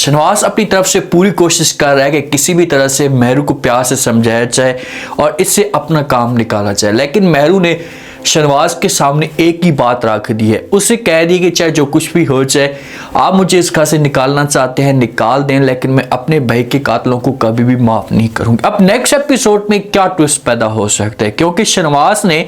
शहनवाज अपनी तरफ से पूरी कोशिश कर रहा है कि किसी भी तरह से मेहरू को प्यार से समझाया जाए और इससे अपना काम निकाला जाए, लेकिन मेहरू ने शहनवाज के सामने एक ही बात रख दी है। उसे कह दी कि चाहे जो कुछ भी हो जाए, आप मुझे इस घर से निकालना चाहते हैं निकाल दें, लेकिन मैं अपने भाई के कातलों को कभी भी माफ नहीं करूंगी। अब नेक्स्ट एपिसोड में क्या ट्विस्ट पैदा हो सकता है, क्योंकि शहनवाज ने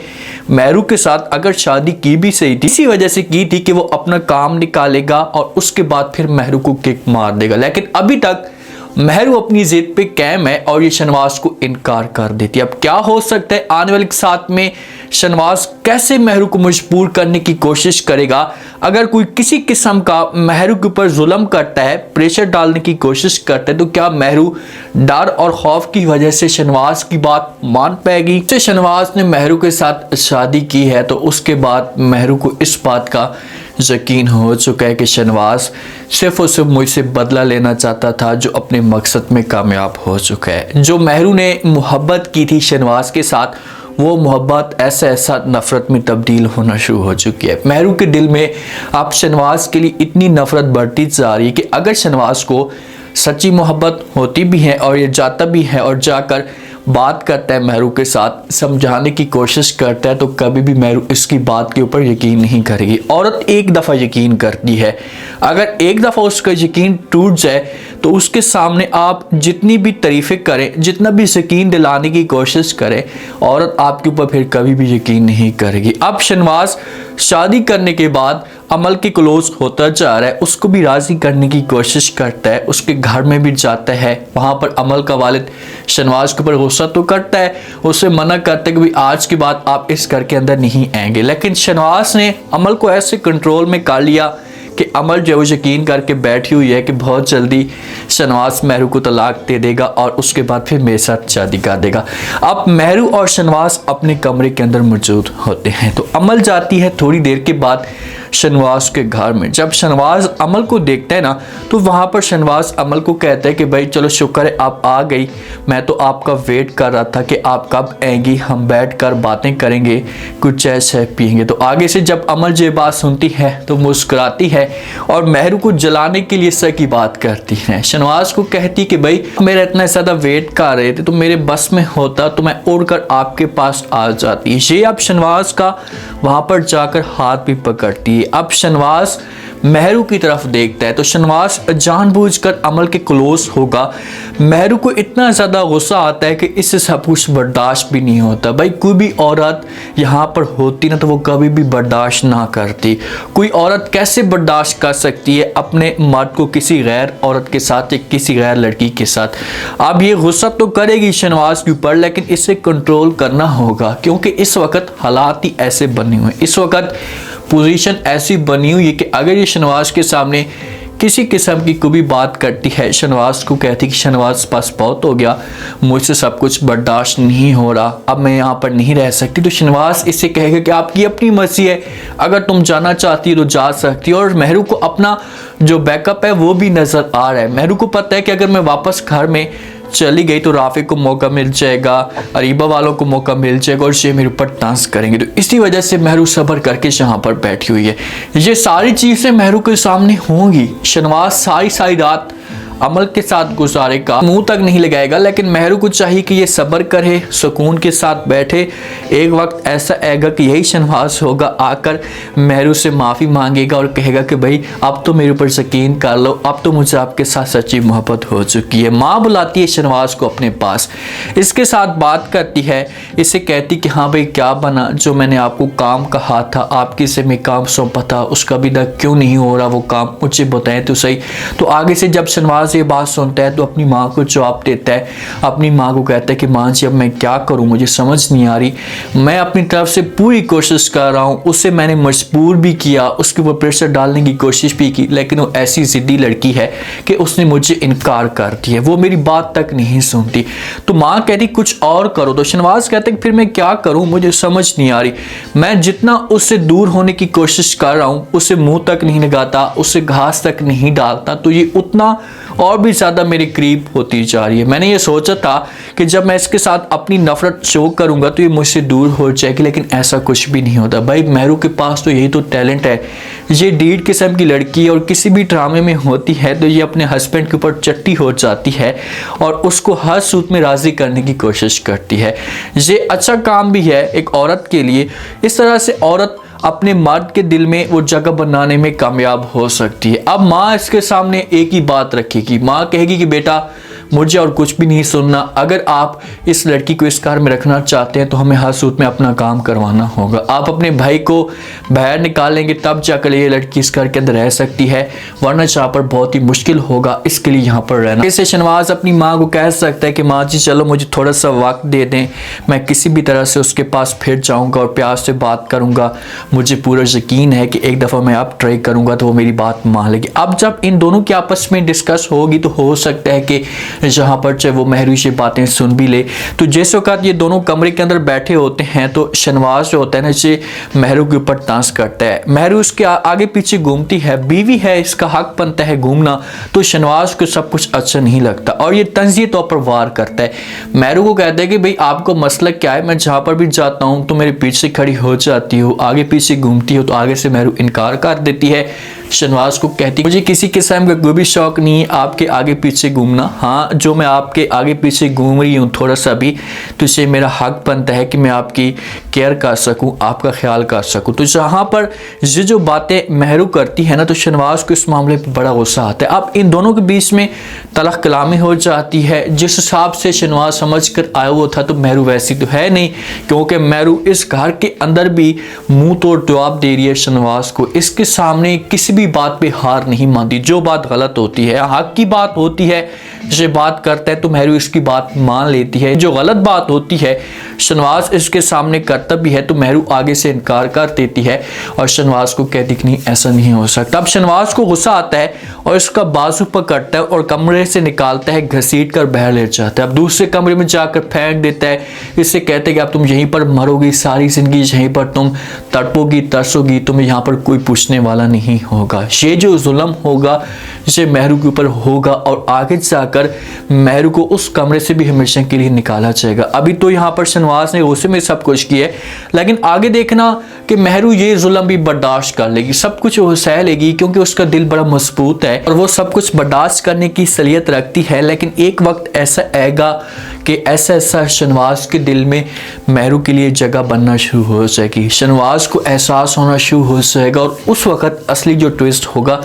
मेहरू के साथ अगर शादी की भी सही थी, इसी वजह से की थी कि वो अपना काम निकालेगा और उसके बाद फिर मेहरू को किक मार देगा, लेकिन अभी तक मेहरू अपनी जिद पे कायम है और ये शहनवाज को इनकार कर देती है। अब क्या हो सकता है आने वाले साथ में शहनवाज कैसे मेहरू को मजबूर करने की कोशिश करेगा। अगर कोई किसी किस्म का मेहरू के ऊपर जुल्म करता है, प्रेशर डालने की कोशिश करता है, तो क्या मेहरू डर और खौफ की वजह से शहनवाज की बात मान पाएगी। तो शहनवाज ने मेहरू के साथ शादी की है तो उसके बाद मेहरू को इस बात का यकीन हो चुका है कि शहनवाज सिर्फ और सिर्फ मुझसे बदला लेना चाहता था, जो अपने मकसद में कामयाब हो चुका है। जो मेहरू ने मोहब्बत की थी शहनवाज के साथ, वो मोहब्बत ऐसा नफरत में तब्दील होना शुरू हो चुकी है। मेहरू के दिल में अब शहनवाज के लिए इतनी नफरत बढ़ती जा रही है कि अगर शहनवाज को सच्ची मोहब्बत होती भी है और ये जाता भी है और जाकर बात करता है मेहरू के साथ, समझाने की कोशिश करता है, तो कभी भी मेहरू इसकी बात के ऊपर यकीन नहीं करेगी। औरत एक दफ़ा यकीन करती है, अगर एक दफ़ा उसका यकीन टूट जाए तो उसके सामने आप जितनी भी तारीफ़ें करें, जितना भी यकीन दिलाने की कोशिश करें, औरत आपके ऊपर फिर कभी भी यकीन नहीं करेगी। अब शहनवाज शादी करने के बाद अमल के क्लोज होता जा रहा है, उसको भी राज़ी करने की कोशिश करता है, उसके घर में भी जाता है। वहाँ पर अमल का वालिद शहनवाज के ऊपर गुस्सा तो करता है, उसे मना करता है कि भाई आज के बाद आप इस घर के अंदर नहीं आएंगे, लेकिन शहनवाज ने अमल को ऐसे कंट्रोल में कर लिया कि अमल जो वो यकीन करके बैठी हुई है कि बहुत जल्दी शहनवाज मेहरू को तलाक दे देगा और उसके बाद फिर मेरे साथ शादी कर देगा। अब मेहरू और शहनवाज अपने कमरे के अंदर मौजूद होते हैं तो अमल जाती है थोड़ी देर के बाद शहनवाज के घर में। जब शहनवाज अमल को देखता है ना, तो वहाँ पर शहनवाज अमल को कहता है कि भाई चलो शुक्र है आप आ गई, मैं तो आपका वेट कर रहा था कि आप कब आएंगी, हम बैठ कर बातें करेंगे, कुछ चाय शाय पियेंगे। तो आगे से जब अमल ये बात सुनती है तो मुस्कुराती है और मेहरू को जलाने के लिए सही की बात करती है। शहनवाज को कहती कि भाई मेरा इतना ज़्यादा वेट कर रहे थे, तो मेरे बस में होता तो मैं उड़कर आपके पास आ जाती। ये अब शहनवाज का वहाँ पर जाकर हाथ भी पकड़ती है। अब शहनवाज मेहरू की तरफ देखता है तो शहनवाज जानबूझकर अमल के क्लोज होगा। मेहरू को इतना ज़्यादा गुस्सा आता है कि इससे सब कुछ बर्दाश्त भी नहीं होता। भाई कोई भी औरत यहाँ पर होती ना तो वो कभी भी बर्दाश्त ना करती। कोई औरत कैसे बर्दाश्त कर सकती है अपने मर्द को किसी गैर औरत के साथ या किसी गैर लड़की के साथ। अब ये गुस्सा तो करेगी शहनवाज के ऊपर, लेकिन इसे कंट्रोल करना होगा क्योंकि इस वक्त हालात ही ऐसे बने हुए, इस वक्त पोजीशन ऐसी बनी हुई है कि अगर ये शहनवाज के सामने किसी किस्म की कोई भी बात करती है, शहनवाज को कहती कि शहनवाज पास बहुत हो गया, मुझसे सब कुछ बर्दाश्त नहीं हो रहा, अब मैं यहाँ पर नहीं रह सकती, तो शहनवाज इससे कहेगा कि आपकी अपनी मर्जी है, अगर तुम जाना चाहती हो तो जा सकती हो। और मेहरू को अपना जो बैकअप है वो भी नज़र आ रहा है। मेहरू को पता है कि अगर मैं वापस घर में चली गई तो राफी को मौका मिल जाएगा, अरीबा वालों को मौका मिल जाएगा और ये मेरे ऊपर डांस करेंगे, तो इसी वजह से मेहरू सब्र करके यहाँ पर बैठी हुई है। ये सारी चीज़ें मेहरू के सामने होंगी। शहनवाज सारी रात अमल के साथ गुजारेगा, मुंह तक नहीं लगाएगा, लेकिन मेहरू को चाहिए कि ये सब्र करे, सुकून के साथ बैठे। एक वक्त ऐसा आएगा कि यही शहनवाज होगा, आकर मेहरू से माफ़ी मांगेगा और कहेगा कि भाई अब तो मेरे ऊपर यकीन कर लो, अब तो मुझे आपके साथ सच्ची मोहब्बत हो चुकी है। माँ बुलाती है शहनवाज को अपने पास, इसके साथ बात करती है, इसे कहती कि हाँ भाई क्या बना, जो मैंने आपको काम कहा था, आपकी से मैं काम सौंपा था, उसका भी तक क्यों नहीं हो रहा वो काम, मुझे बताएं तो सही। तो आगे से जब शहनवाज ये बात सुनता है तो अपनी माँ को जवाब देता है, अपनी माँ को कहता है कि माँ जी अब मैं क्या करूँ, मुझे समझ नहीं आ रही, मैं अपनी तरफ से पूरी कोशिश कर रहा हूँ, उससे मैंने मजबूर भी किया, उसके ऊपर प्रेशर डालने की कोशिश भी की, लेकिन वो ऐसी ज़िद्दी लड़की है कि उसने मुझे इनकार कर दिया, वो मेरी बात तक नहीं सुनती। तो माँ कहती कुछ और करो, तो शहनवाज कहते कि फिर मैं क्या करूँ, मुझे समझ नहीं आ रही, मैं जितना उससे दूर होने की कोशिश कर रहा हूँ, उसे मुँह तक नहीं लगाता, उसे घास तक नहीं डालता, तो ये उतना और भी ज़्यादा मेरे करीब होती जा रही है। मैंने ये सोचा था कि जब मैं इसके साथ अपनी नफरत शो करूँगा तो ये मुझसे दूर हो जाएगी, लेकिन ऐसा कुछ भी नहीं होता। भाई महरू के पास तो यही तो टैलेंट है, ये डीड किस्म की लड़की है और किसी भी ड्रामे में होती है तो ये अपने हस्बैंड के ऊपर चट्टी हो जाती है और उसको हर सूरत में राज़ी करने की कोशिश करती है। ये अच्छा काम भी है एक औरत के लिए। इस तरह से औरत अपने मर्द के दिल में वो जगह बनाने में कामयाब हो सकती है। अब माँ इसके सामने एक ही बात रखेगी, माँ कहेगी कि बेटा मुझे और कुछ भी नहीं सुनना, अगर आप इस लड़की को इस घर में रखना चाहते हैं तो हमें हर सूरत में अपना काम करवाना होगा। आप अपने भाई को बाहर निकालेंगे तब जाकर ये लड़की इस घर के अंदर रह सकती है, वरना यहाँ पर बहुत ही मुश्किल होगा इसके लिए यहाँ पर रहना। जैसे शहनवाज अपनी माँ को कह सकता है कि माँ जी चलो मुझे थोड़ा सा वक्त दे दें, मैं किसी भी तरह से उसके पास फिर जाऊँगा और प्यार से बात करूँगा, मुझे पूरा यकीन है कि एक दफ़ा मैं अब ट्राई करूँगा तो वो मेरी बात मान लेगी। अब जब इन दोनों की आपस में डिस्कस होगी तो हो सकता है कि जहाँ पर चाहे वो महरू से बातें सुन भी ले। तो जिस वक्त ये दोनों कमरे के अंदर बैठे होते हैं तो शहनवाज जो होता है ना इसे महरू के ऊपर तांस करता है। महरू उसके आगे पीछे घूमती है, बीवी है इसका हक बनता है घूमना, तो शहनवाज को सब कुछ अच्छा नहीं लगता और ये तंज़ी तौर पर वार करता है। महरू को कहता है कि भाई आपको मसला क्या है, मैं जहाँ पर भी जाता हूँ तो मेरे पीछे खड़ी हो जाती हो, आगे पीछे घूमती हो। तो आगे से महरू इनकार कर देती है। शहनवाज को कहती मुझे किसी किस्म का कोई भी शौक नहीं है आपके आगे पीछे घूमना, हाँ जो मैं आपके आगे पीछे घूम रही हूँ थोड़ा सा भी तो इसे मेरा हक बनता है कि मैं आपकी केयर कर सकूँ, आपका ख्याल कर सकूँ। तो जहाँ पर ये जो बातें महरू करती है ना तो शहनवाज को इस मामले पर बड़ा गुस्सा आता है। अब इन दोनों के बीच में तलख कलामी हो जाती है। जिस हिसाब से शहनवाज समझ कर आया हुआ था तो महरू वैसी तो है नहीं, क्योंकि महरू इस घर के अंदर भी मुंह तोड़ जवाब दे रही है शहनवाज को। इसके सामने किसी भी बात पे हार नहीं मानती, जो बात गलत होती है हक की बात होती है ये बात करता है तो महरू इसकी बात मान लेती है। जो गलत बात होती है शहनवाज इसके सामने करता भी है तो महरू आगे से इनकार कर देती है और शहनवाज को कहती कि नहीं ऐसा नहीं हो सकता। अब शहनवाज को गुस्सा आता है और इसका बाजू पकड़ता है और कमरे से निकालता है, घसीट कर बाहर ले जाता है। अब दूसरे कमरे में जाकर फेंक देता है। इससे कहते हैं कि अब तुम यहीं पर मरोगी, सारी जिंदगी यहीं पर तुम तड़पोगी तरसोगी, तुम्हें यहाँ पर कोई पूछने वाला नहीं होगा। ये जो जुल्म होगा ये महरू के ऊपर होगा और आगे जाकर महरू को उस कमरे से भी हमेशा के लिए निकाला जाएगा। अभी तो यहाँ पर शहनवाज ने गुस्से में सब कुछ किया है, लेकिन आगे देखना कि महरू ये जुल्म भी बर्दाश्त कर लेगी, सब कुछ वो सह लेगी क्योंकि उसका दिल बड़ा मजबूत है और वो सब कुछ बर्दाश्त करने की सलियत रखती है। लेकिन एक वक्त ऐसा आएगा कि ऐसा शहनवाज के दिल में महरू के लिए जगह बनना शुरू हो जाएगी, शहनवाज को एहसास होना शुरू हो जाएगा और उस वक्त असली जो ट्विस्ट होगा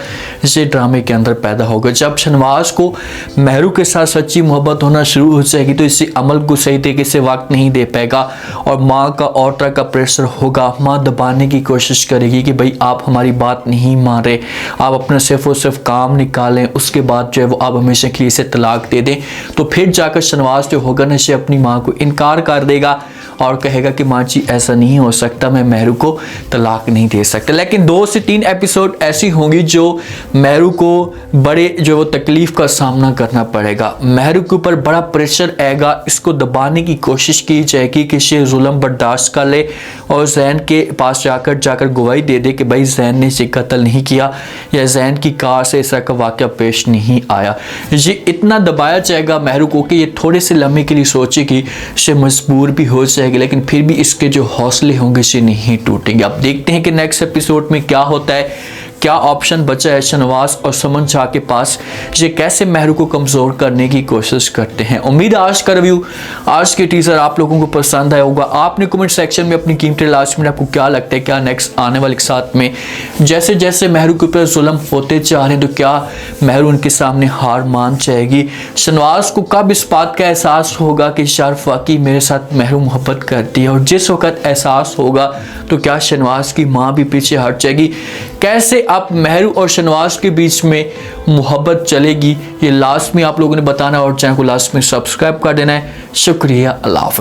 ये ड्रामे के अंदर पैदा होगा। जब शहनवाज को महरू के साथ सच्ची मोहब्बत होना शुरू हो जाएगी तो इसे अमल को सही तरीके से वक्त नहीं दे पाएगा और माँ का और तरह का प्रेशर होगा। माँ दबाने की कोशिश करेगी कि भाई आप हमारी बात नहीं मान रहे, आप अपना सिर्फ और सिर्फ काम निकालें, उसके बाद जो है वो आप हमेशा के लिए इसे तलाक दे दें। तो फिर जाकर शहनवाज जो होगा ना से अपनी माँ को इनकार कर देगा और कहेगा कि माँ जी ऐसा नहीं हो सकता, मैं महरू को तलाक नहीं दे सकता। लेकिन 2 से 3 एपिसोड ऐसी होंगी जो महरू को बड़े जो वो तकलीफ का सामना करना पड़ेगा, महरू के ऊपर बड़ा प्रेशर आएगा, इसको दबाने की कोशिश की जाएगी कि ये जुल्म बर्दाश्त कर ले और जैन के पास जाकर गवाही दे दे कि भाई जैन ने इसे कत्ल नहीं किया या जैन की कार से ऐसा का वाक़या पेश नहीं आया। ये इतना दबाया जाएगा महरू को कि ये थोड़े से लम्हे के लिए सोचेगी, ये मजबूर भी हो जाएगी, लेकिन फिर भी इसके जो हौसले होंगे से नहीं टूटेंगे। अब देखते हैं कि नेक्स्ट एपिसोड में क्या होता है, क्या ऑप्शन बचा है शहनवाज और समन शाह के पास, ये कैसे महरू को कमज़ोर करने की कोशिश करते हैं। उम्मीद है आज का रिव्यू, आज के टीजर आप लोगों को पसंद आया होगा। आपने कमेंट सेक्शन में अपनी कीमती लास्ट में आपको क्या लगता है, क्या नेक्स्ट आने वाले साथ में जैसे जैसे महरू के ऊपर जुल्म होते जा रहे हैं तो क्या महरू उनके सामने हार मान जाएगी। शहनवाज को कब इस बात का एहसास होगा कि शार्फ वाकई मेरे साथ महरू मोहब्बत करती है, और जिस वक्त एहसास होगा तो क्या शहनवाज की माँ भी पीछे हट जाएगी। कैसे आप महरू और शहनवाज के बीच में मोहब्बत चलेगी ये लास्ट में आप लोगों ने बताना और चैनल को लास्ट में सब्सक्राइब कर देना है। शुक्रिया, अल्लाह हाफ़िज़।